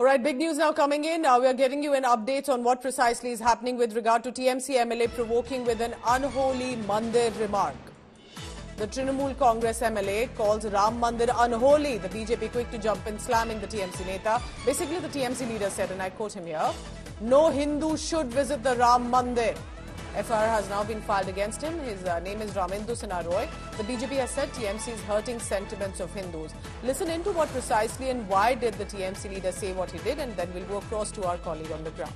All right, big news now coming in. We are getting you an update on what precisely is happening with regard to TMC MLA provoking with an unholy Mandir remark. The Trinamool Congress MLA calls Ram Mandir unholy. The BJP quick to jump in, slamming the TMC Neta. Basically, the TMC leader said, and I quote him here, "No Hindu should visit the Ram Mandir." FIR has now been filed against him. His name is Ramindu Sinha Roy. The BJP has said TMC is hurting sentiments of Hindus. Listen into what precisely and why did the TMC leader say what he did, and then we'll go across to our colleague on the ground.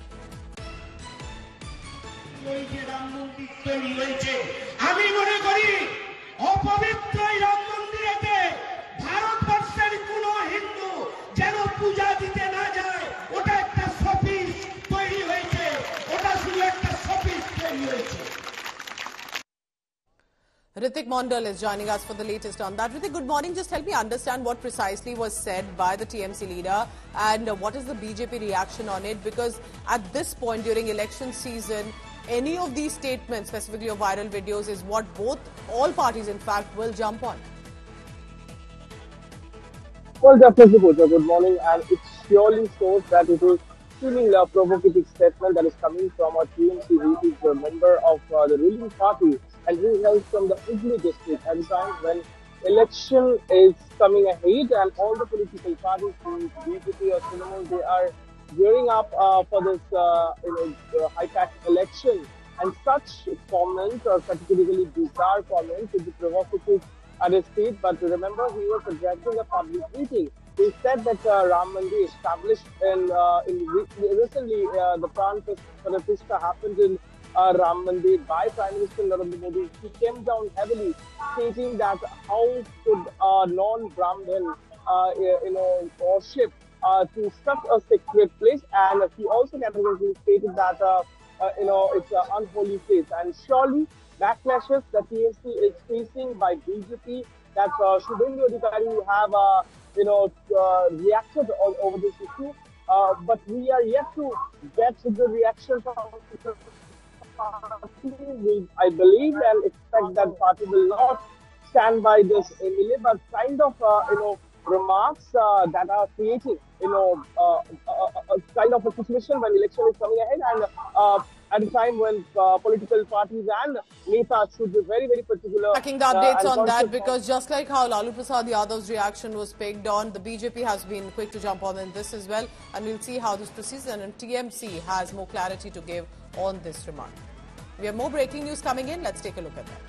Ritik Mondal is joining us for the latest on that. Ritik, good morning. Just help me understand what precisely was said by the TMC leader and what is the BJP reaction on it, because at this point during election season, any of these statements, specifically of viral videos, is what all parties in fact will jump on. Well, definitely, Pooja. Good morning. And it surely shows that it is seemingly a provocative statement that is coming from a TMC who is a member of the ruling party and who hails from the Hooghly district at a time when election is coming ahead and all the political parties, BJP or Trinamool, they are gearing up for this high-tax election. And such comments or categorically bizarre comments would be provocative at a state. But remember, he was addressing a public meeting. He said that Ram Mandir established recently the Pran Pratishtha happened in Ram Mandir by Prime Minister Narendra Modi. He came down heavily, stating that how could a non-Brahmin, worship to such a sacred place, and he also categorically stated that it's an unholy place. And surely backlashes that TMC is facing by BJP, that Shubhendu Adhikari have reacted over this issue, but we are yet to get the reaction from the party. I believe and expect that party will not stand by this MLA, but kind of remarks that are creating kind of a situation when election is coming ahead, and at a time when political parties and netas should be very, very particular. Tracking the updates on that, because just like how Lalu Prasad Yadav's reaction was pegged on, the BJP has been quick to jump on in this as well, and we'll see how this proceeds, and TMC has more clarity to give on this remark. We have more breaking news coming in. Let's take a look at that.